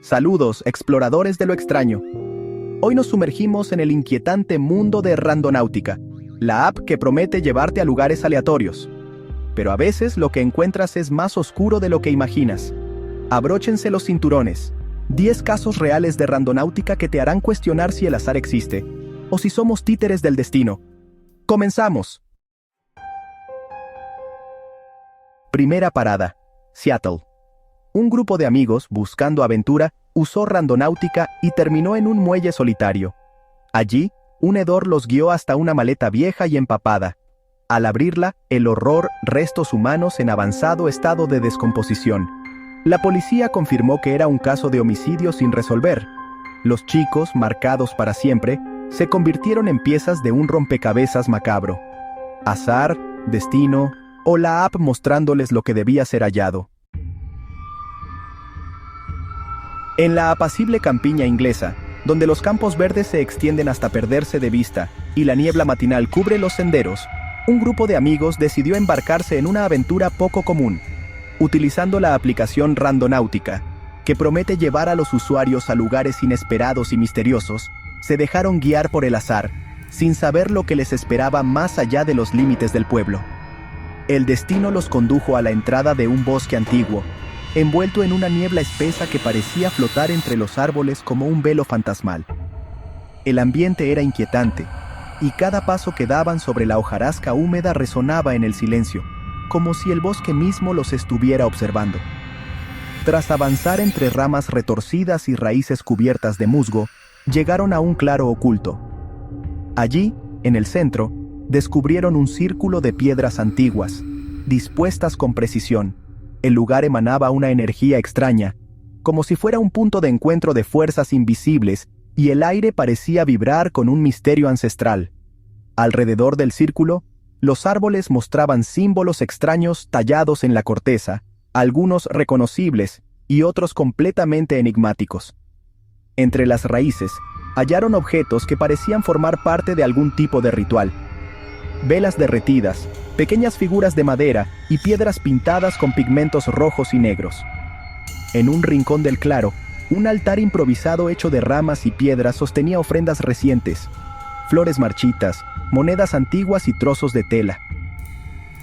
Saludos, exploradores de lo extraño. Hoy nos sumergimos en el inquietante mundo de Randonáutica, la app que promete llevarte a lugares aleatorios. Pero a veces lo que encuentras es más oscuro de lo que imaginas. Abróchense los cinturones. 10 casos reales de Randonáutica que te harán cuestionar si el azar existe, o si somos títeres del destino. ¡Comenzamos! Primera parada, Seattle. Un grupo de amigos, buscando aventura, usó Randonáutica y terminó en un muelle solitario. Allí, un hedor los guió hasta una maleta vieja y empapada. Al abrirla, el horror, restos humanos en avanzado estado de descomposición. La policía confirmó que era un caso de homicidio sin resolver. Los chicos, marcados para siempre, se convirtieron en piezas de un rompecabezas macabro. Azar, destino, o la app mostrándoles lo que debía ser hallado. En la apacible campiña inglesa, donde los campos verdes se extienden hasta perderse de vista y la niebla matinal cubre los senderos, un grupo de amigos decidió embarcarse en una aventura poco común, utilizando la aplicación Randonáutica, que promete llevar a los usuarios a lugares inesperados y misteriosos. Se dejaron guiar por el azar, sin saber lo que les esperaba más allá de los límites del pueblo. El destino los condujo a la entrada de un bosque antiguo, envuelto en una niebla espesa que parecía flotar entre los árboles como un velo fantasmal. El ambiente era inquietante, y cada paso que daban sobre la hojarasca húmeda resonaba en el silencio, como si el bosque mismo los estuviera observando. Tras avanzar entre ramas retorcidas y raíces cubiertas de musgo, llegaron a un claro oculto. Allí, en el centro, descubrieron un círculo de piedras antiguas, dispuestas con precisión. El lugar emanaba una energía extraña, como si fuera un punto de encuentro de fuerzas invisibles, y el aire parecía vibrar con un misterio ancestral. Alrededor del círculo, los árboles mostraban símbolos extraños tallados en la corteza, algunos reconocibles y otros completamente enigmáticos. Entre las raíces, hallaron objetos que parecían formar parte de algún tipo de ritual. Velas derretidas, pequeñas figuras de madera y piedras pintadas con pigmentos rojos y negros. En un rincón del claro, un altar improvisado hecho de ramas y piedras sostenía ofrendas recientes, flores marchitas, monedas antiguas y trozos de tela.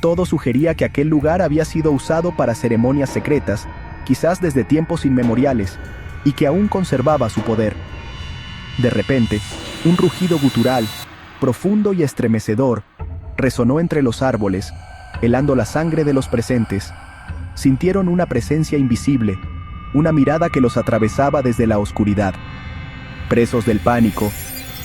Todo sugería que aquel lugar había sido usado para ceremonias secretas, quizás desde tiempos inmemoriales, y que aún conservaba su poder. De repente, un rugido gutural, profundo y estremecedor, resonó entre los árboles, helando la sangre de los presentes. Sintieron una presencia invisible, una mirada que los atravesaba desde la oscuridad. Presos del pánico,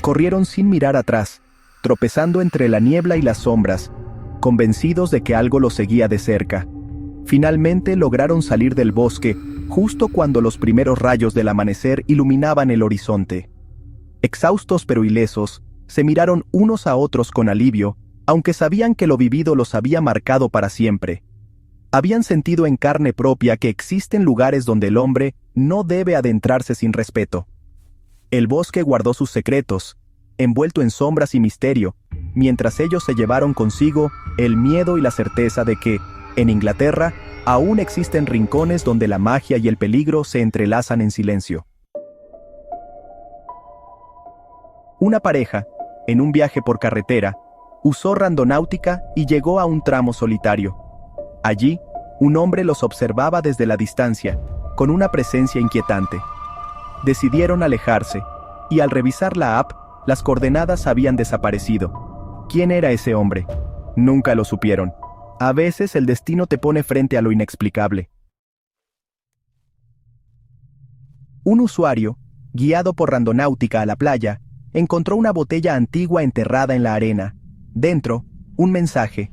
corrieron sin mirar atrás, tropezando entre la niebla y las sombras, convencidos de que algo los seguía de cerca. Finalmente lograron salir del bosque, justo cuando los primeros rayos del amanecer iluminaban el horizonte. Exhaustos pero ilesos, se miraron unos a otros con alivio, aunque sabían que lo vivido los había marcado para siempre. Habían sentido en carne propia que existen lugares donde el hombre no debe adentrarse sin respeto. El bosque guardó sus secretos, envuelto en sombras y misterio, mientras ellos se llevaron consigo el miedo y la certeza de que, en Inglaterra, aún existen rincones donde la magia y el peligro se entrelazan en silencio. Una pareja, en un viaje por carretera, usó Randonáutica y llegó a un tramo solitario. Allí, un hombre los observaba desde la distancia, con una presencia inquietante. Decidieron alejarse, y al revisar la app, las coordenadas habían desaparecido. ¿Quién era ese hombre? Nunca lo supieron. A veces el destino te pone frente a lo inexplicable. Un usuario, guiado por Randonáutica a la playa, encontró una botella antigua enterrada en la arena. Dentro, un mensaje: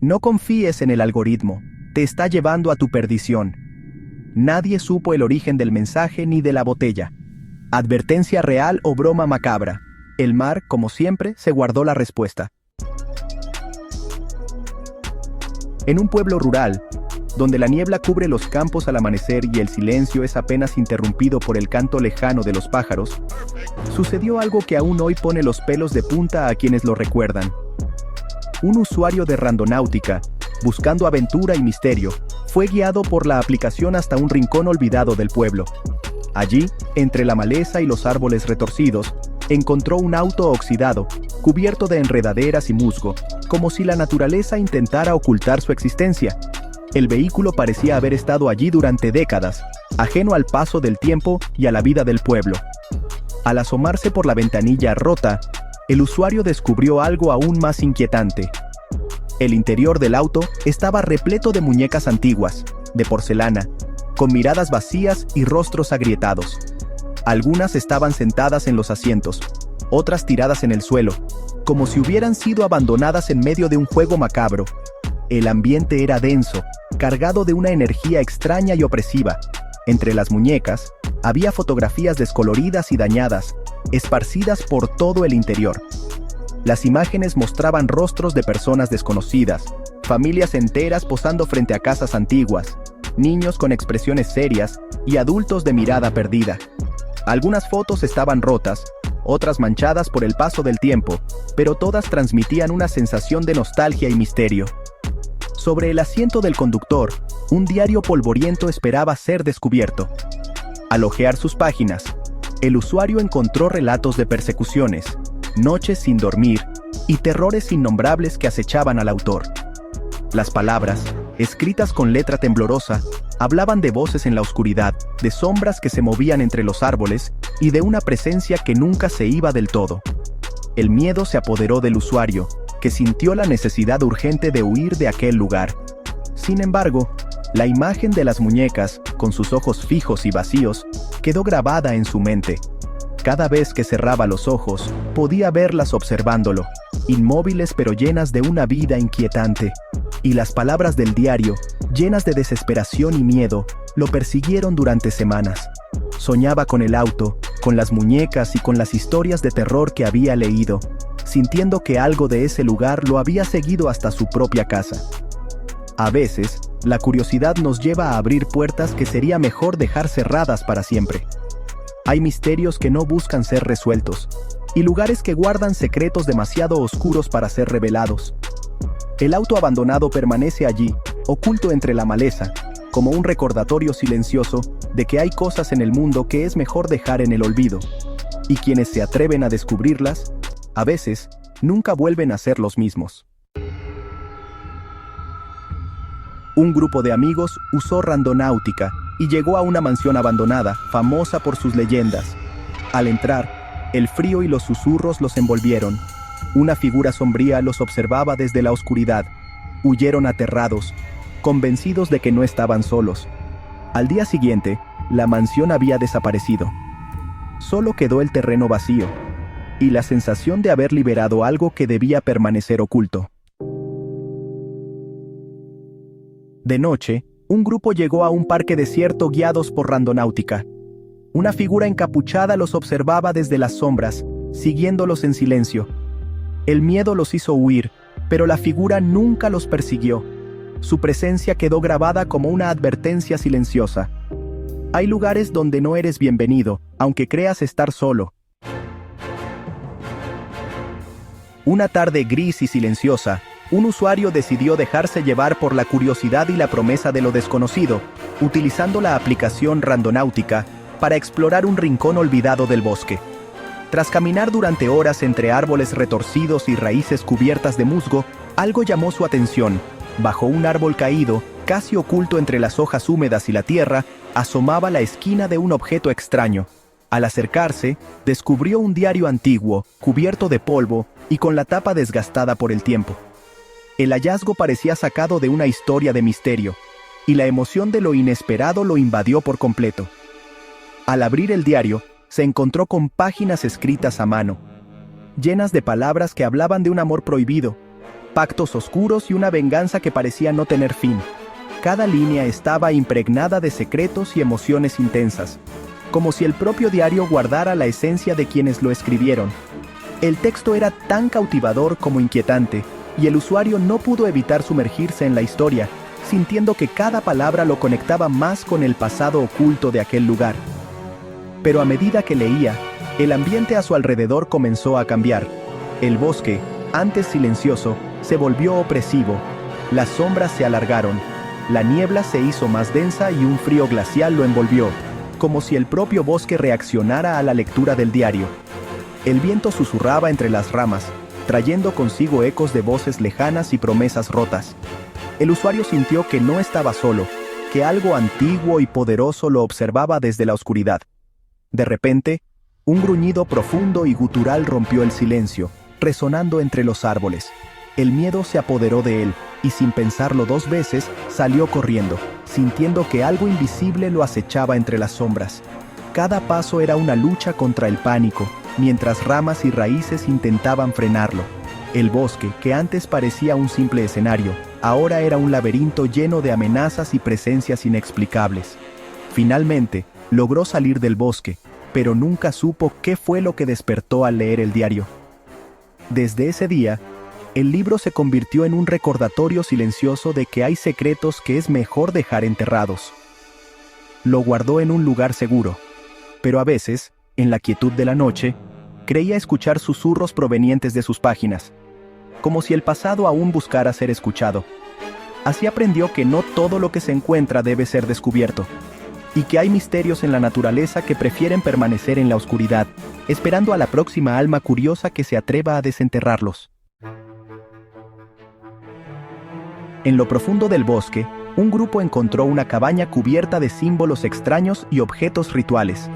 no confíes en el algoritmo, te está llevando a tu perdición. Nadie supo el origen del mensaje ni de la botella. Advertencia real o broma macabra. El mar, como siempre, se guardó la respuesta. En un pueblo rural, donde la niebla cubre los campos al amanecer y el silencio es apenas interrumpido por el canto lejano de los pájaros, sucedió algo que aún hoy pone los pelos de punta a quienes lo recuerdan. Un usuario de Randonáutica, buscando aventura y misterio, fue guiado por la aplicación hasta un rincón olvidado del pueblo. Allí, entre la maleza y los árboles retorcidos, encontró un auto oxidado, cubierto de enredaderas y musgo, como si la naturaleza intentara ocultar su existencia. El vehículo parecía haber estado allí durante décadas, ajeno al paso del tiempo y a la vida del pueblo. Al asomarse por la ventanilla rota, el usuario descubrió algo aún más inquietante. El interior del auto estaba repleto de muñecas antiguas, de porcelana, con miradas vacías y rostros agrietados. Algunas estaban sentadas en los asientos, otras tiradas en el suelo, como si hubieran sido abandonadas en medio de un juego macabro. El ambiente era denso, cargado de una energía extraña y opresiva. Entre las muñecas, había fotografías descoloridas y dañadas, esparcidas por todo el interior. Las imágenes mostraban rostros de personas desconocidas, familias enteras posando frente a casas antiguas, niños con expresiones serias y adultos de mirada perdida. Algunas fotos estaban rotas, otras manchadas por el paso del tiempo, pero todas transmitían una sensación de nostalgia y misterio. Sobre el asiento del conductor, un diario polvoriento esperaba ser descubierto. Al hojear sus páginas, el usuario encontró relatos de persecuciones, noches sin dormir y terrores innombrables que acechaban al autor. Las palabras, escritas con letra temblorosa, hablaban de voces en la oscuridad, de sombras que se movían entre los árboles y de una presencia que nunca se iba del todo. El miedo se apoderó del usuario, que sintió la necesidad urgente de huir de aquel lugar. Sin embargo, la imagen de las muñecas, con sus ojos fijos y vacíos, quedó grabada en su mente. Cada vez que cerraba los ojos, podía verlas observándolo, inmóviles pero llenas de una vida inquietante. Y las palabras del diario, llenas de desesperación y miedo, lo persiguieron durante semanas. Soñaba con el auto, con las muñecas y con las historias de terror que había leído, sintiendo que algo de ese lugar lo había seguido hasta su propia casa. A veces, la curiosidad nos lleva a abrir puertas que sería mejor dejar cerradas para siempre. Hay misterios que no buscan ser resueltos, y lugares que guardan secretos demasiado oscuros para ser revelados. El auto abandonado permanece allí, oculto entre la maleza, como un recordatorio silencioso de que hay cosas en el mundo que es mejor dejar en el olvido, y quienes se atreven a descubrirlas, a veces, nunca vuelven a ser los mismos. Un grupo de amigos usó Randonáutica y llegó a una mansión abandonada, famosa por sus leyendas. Al entrar, el frío y los susurros los envolvieron. Una figura sombría los observaba desde la oscuridad. Huyeron aterrados, convencidos de que no estaban solos. Al día siguiente, la mansión había desaparecido. Solo quedó el terreno vacío, y la sensación de haber liberado algo que debía permanecer oculto. De noche, un grupo llegó a un parque desierto guiados por Randonáutica. Una figura encapuchada los observaba desde las sombras, siguiéndolos en silencio. El miedo los hizo huir, pero la figura nunca los persiguió. Su presencia quedó grabada como una advertencia silenciosa. Hay lugares donde no eres bienvenido, aunque creas estar solo. Una tarde gris y silenciosa, un usuario decidió dejarse llevar por la curiosidad y la promesa de lo desconocido, utilizando la aplicación Randonáutica para explorar un rincón olvidado del bosque. Tras caminar durante horas entre árboles retorcidos y raíces cubiertas de musgo, algo llamó su atención. Bajo un árbol caído, casi oculto entre las hojas húmedas y la tierra, asomaba la esquina de un objeto extraño. Al acercarse, descubrió un diario antiguo, cubierto de polvo y con la tapa desgastada por el tiempo. El hallazgo parecía sacado de una historia de misterio, y la emoción de lo inesperado lo invadió por completo. Al abrir el diario, se encontró con páginas escritas a mano, llenas de palabras que hablaban de un amor prohibido, pactos oscuros y una venganza que parecía no tener fin. Cada línea estaba impregnada de secretos y emociones intensas, como si el propio diario guardara la esencia de quienes lo escribieron. El texto era tan cautivador como inquietante, y el usuario no pudo evitar sumergirse en la historia, sintiendo que cada palabra lo conectaba más con el pasado oculto de aquel lugar. Pero a medida que leía, el ambiente a su alrededor comenzó a cambiar. El bosque, antes silencioso, se volvió opresivo. Las sombras se alargaron. La niebla se hizo más densa y un frío glacial lo envolvió. como si el propio bosque reaccionara a la lectura del diario. El viento susurraba entre las ramas, trayendo consigo ecos de voces lejanas y promesas rotas. El usuario sintió que no estaba solo, que algo antiguo y poderoso lo observaba desde la oscuridad. De repente, un gruñido profundo y gutural rompió el silencio, resonando entre los árboles. El miedo se apoderó de él, y sin pensarlo dos veces, salió corriendo, sintiendo que algo invisible lo acechaba entre las sombras. Cada paso era una lucha contra el pánico, mientras ramas y raíces intentaban frenarlo. El bosque, que antes parecía un simple escenario, ahora era un laberinto lleno de amenazas y presencias inexplicables. Finalmente, logró salir del bosque, pero nunca supo qué fue lo que despertó al leer el diario. Desde ese día, el libro se convirtió en un recordatorio silencioso de que hay secretos que es mejor dejar enterrados. Lo guardó en un lugar seguro, pero a veces, en la quietud de la noche, creía escuchar susurros provenientes de sus páginas, como si el pasado aún buscara ser escuchado. Así aprendió que no todo lo que se encuentra debe ser descubierto, y que hay misterios en la naturaleza que prefieren permanecer en la oscuridad, esperando a la próxima alma curiosa que se atreva a desenterrarlos. En lo profundo del bosque, un grupo encontró una cabaña cubierta de símbolos extraños y objetos rituales.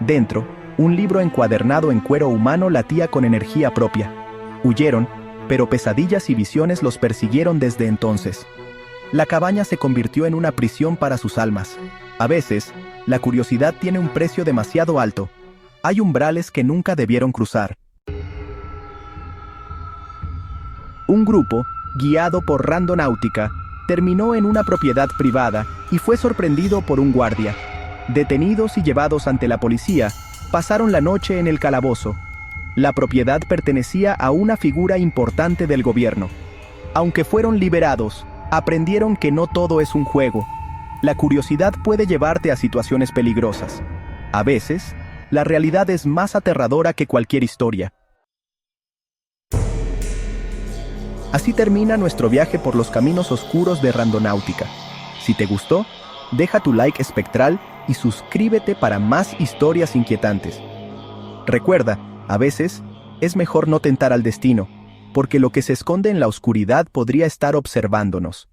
Dentro, un libro encuadernado en cuero humano latía con energía propia. Huyeron, pero pesadillas y visiones los persiguieron desde entonces. La cabaña se convirtió en una prisión para sus almas. A veces, la curiosidad tiene un precio demasiado alto. Hay umbrales que nunca debieron cruzar. Un grupo, guiado por Randonáutica, terminó en una propiedad privada y fue sorprendido por un guardia. Detenidos y llevados ante la policía, pasaron la noche en el calabozo. La propiedad pertenecía a una figura importante del gobierno. Aunque fueron liberados, aprendieron que no todo es un juego. La curiosidad puede llevarte a situaciones peligrosas. A veces, la realidad es más aterradora que cualquier historia. Así termina nuestro viaje por los caminos oscuros de Randonáutica. Si te gustó, deja tu like espectral y suscríbete para más historias inquietantes. Recuerda, a veces, es mejor no tentar al destino, porque lo que se esconde en la oscuridad podría estar observándonos.